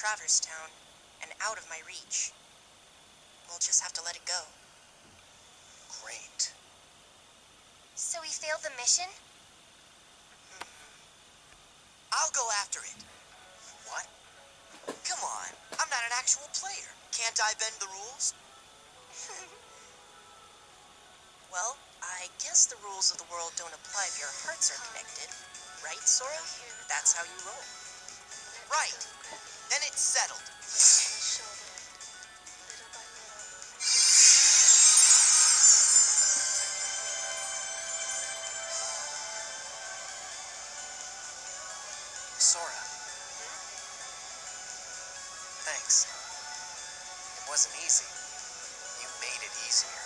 Traverse Town, and out of my reach. We'll just have to let it go. Great. So we failed the mission? I'll go after it. What? Come on, I'm not an actual player. Can't I bend the rules? Well, I guess the rules of the world don't apply if your hearts are connected. Right, Sora? That's how you roll. Right. Then it's settled. Sora. Thanks. It wasn't easy. You made it easier.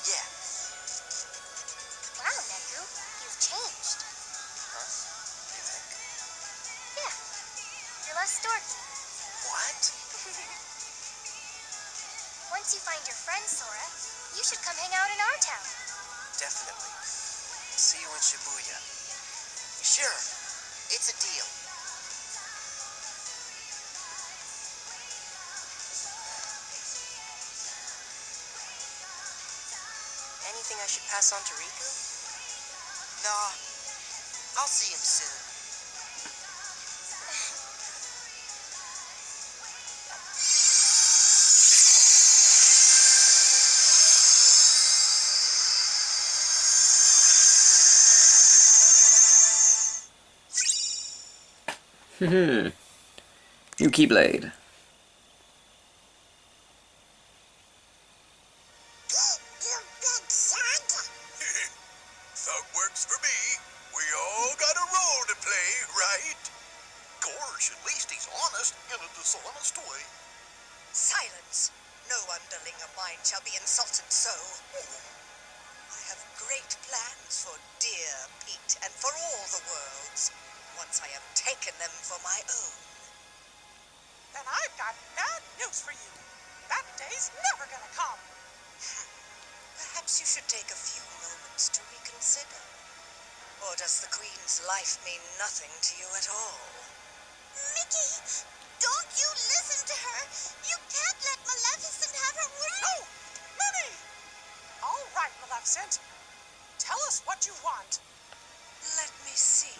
Yeah. Wow, Neku, you've changed. Huh? You think? Yeah, you're less dorky. What? Once you find your friend, Sora, you should come hang out in our town. Definitely. See you in Shibuya. Sure. It's a deal. Anything I should pass on to Riku? Nah. I'll see him soon. New Keyblade. Thug works for me. We all got a role to play, right? Gosh, at least he's honest in a dishonest way. Silence. No underling of mine shall be insulted so. I have great plans for dear Pete and for all the worlds, once I have taken them for my own. Then I've got bad news for you. That day's never gonna come. Perhaps you should take a few moments to reconsider. Or does the Queen's life mean nothing to you at all? Mickey, don't you listen to her. You can't let Maleficent have her way. No! Minnie! All right, Maleficent. Tell us what you want. Let me see.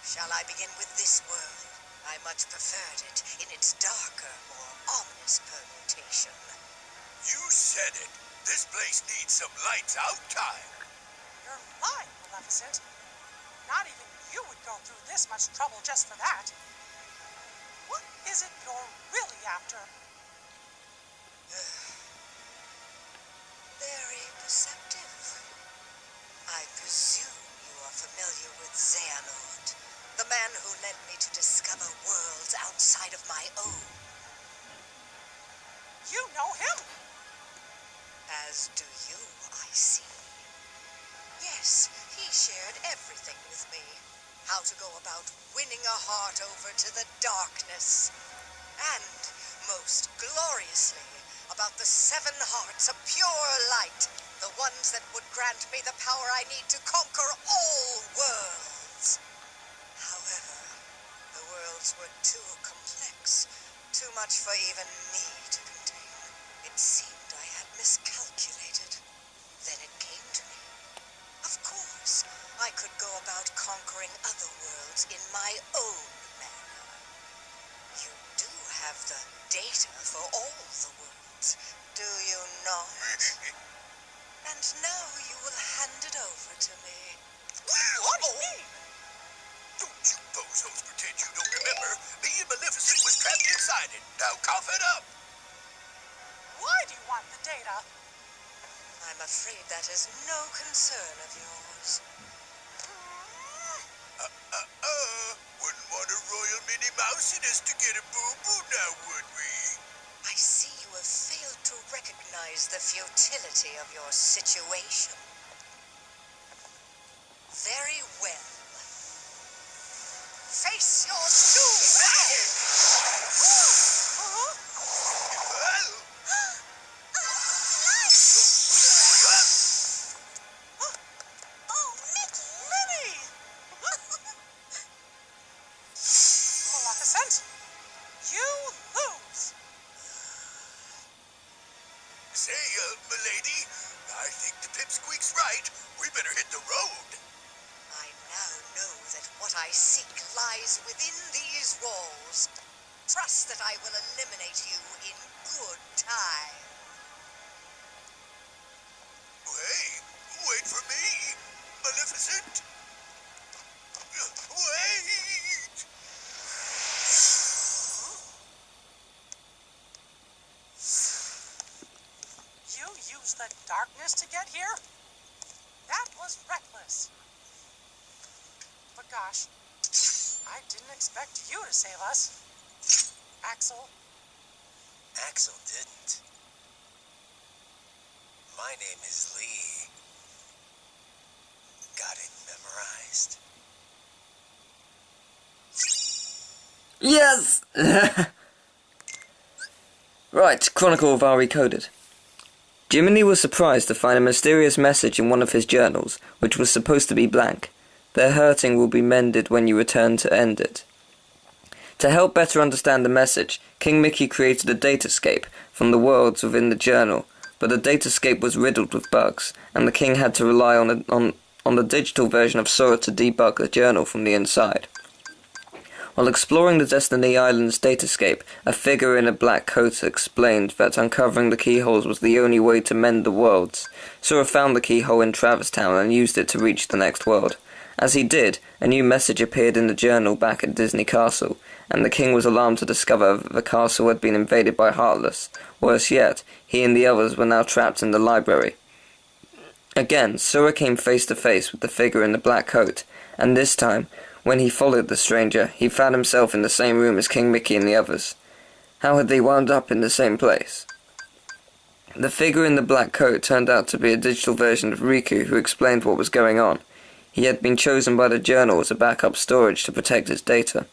Shall I begin with this world? I much preferred it in its darker, more ominous permutation. You said it. This place needs some lights out time. You're lying, Maleficent. Not even you would go through this much trouble just for that. What is it you're really after? Very perceptive. I presume you are familiar with Xehanort, the man who led me to discover worlds outside of my own. You know him? As do you, I see. Yes, he shared everything with me. How to go about winning a heart over to the darkness. And, most gloriously, about the 7 hearts of pure light, the ones that would grant me the power I need to conquer all worlds. However, the worlds were too complex, too much for even me to contain. It seemed I had miscalculated. Then it came to me. Of course, I could go about conquering other worlds in my own manner. You do have the data for all the worlds, do you not? And now you will hand it over to me. What do you mean? Don't you bozos pretend you don't remember. Me and Maleficent was trapped inside it. Now cough it up. Why do you want the data? I'm afraid that is no concern of yours. Wouldn't want a royal Minnie Mousiness to get a boo-boo now, would we? I see you have failed to recognize the futility of your situation. Very well. Face your doom! Oh, Mickey! Maleficent, you say, milady, I think the pipsqueak's right. We better hit the road. I now know that what I seek lies within these walls. Trust that I will eliminate you in good time. Wait for me, Maleficent. Wait! You used the darkness to get here? That was reckless. But gosh, I didn't expect you to save us. Axel. Axel didn't. My name is Lee. Got it memorized. Yes! Right, Chronicle of R Recoded. Jiminy was surprised to find a mysterious message in one of his journals, which was supposed to be blank. Their hurting will be mended when you return to end it. To help better understand the message, King Mickey created a datascape from the worlds within the journal, but the datascape was riddled with bugs, and the king had to rely on the digital version of Sora to debug the journal from the inside. While exploring the Destiny Island's datascape, a figure in a black coat explained that uncovering the keyholes was the only way to mend the worlds. Sora found the keyhole in Traverse Town and used it to reach the next world. As he did, a new message appeared in the journal back at Disney Castle, and the king was alarmed to discover that the castle had been invaded by Heartless. Worse yet, he and the others were now trapped in the library. Again, Sora came face to face with the figure in the black coat, and this time, when he followed the stranger, he found himself in the same room as King Mickey and the others. How had they wound up in the same place? The figure in the black coat turned out to be a digital version of Riku who explained what was going on. He had been chosen by the journal as a backup storage to protect his data.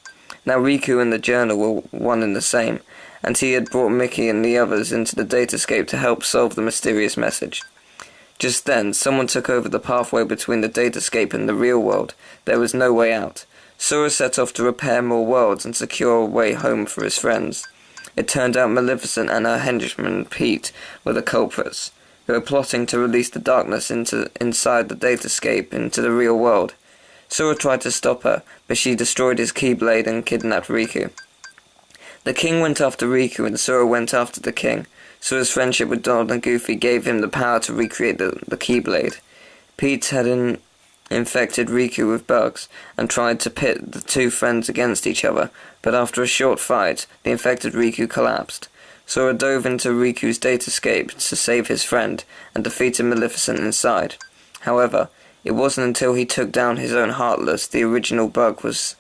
Now Riku and the journal were one and the same, and he had brought Mickey and the others into the datascape to help solve the mysterious message. Just then, someone took over the pathway between the datascape and the real world. There was no way out. Sora set off to repair more worlds and secure a way home for his friends. It turned out Maleficent and her henchman Pete were the culprits, who were plotting to release the darkness inside the datascape into the real world. Sora tried to stop her, but she destroyed his Keyblade and kidnapped Riku. The king went after Riku and Sora went after the king. Sora's friendship with Donald and Goofy gave him the power to recreate the Keyblade. Pete had infected Riku with bugs and tried to pit the two friends against each other, but after a short fight, the infected Riku collapsed. Sora dove into Riku's datascape to save his friend and defeated Maleficent inside. However, it wasn't until he took down his own Heartless the original bug was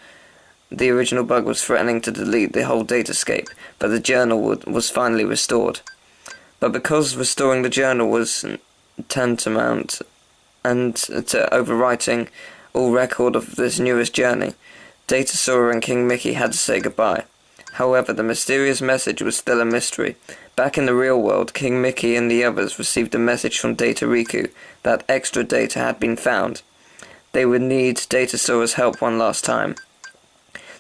threatening to delete the whole datascape, but the journal was finally restored. But because restoring the journal was tantamount and to overwriting all record of this newest journey, Data Sora and King Mickey had to say goodbye. However, the mysterious message was still a mystery. Back in the real world, King Mickey and the others received a message from Data Riku that extra data had been found. They would need Data Sora's help one last time.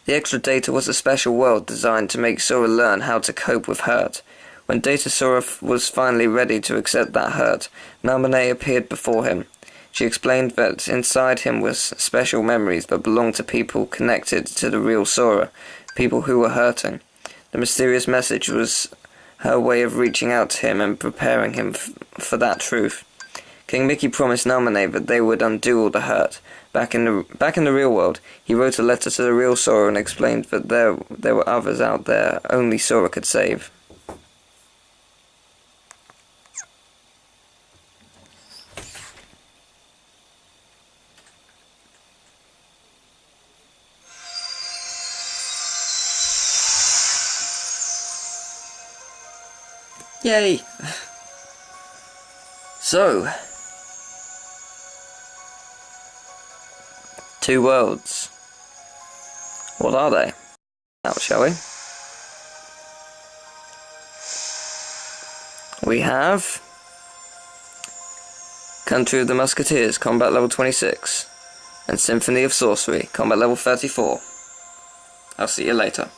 The extra data was a special world designed to make Sora learn how to cope with hurt. When Data Sora was finally ready to accept that hurt, Naminé appeared before him. She explained that inside him was special memories that belonged to people connected to the real Sora, people who were hurting. The mysterious message was her way of reaching out to him and preparing him for that truth. King Mickey promised Naminé that they would undo all the hurt. Back in the real world, he wrote a letter to the real Sora and explained that there were others out there only Sora could save. Yay! So, two worlds. What are they? Now, shall we? We have Country of the Musketeers, combat level 26, and Symphony of Sorcery, combat level 34. I'll see you later.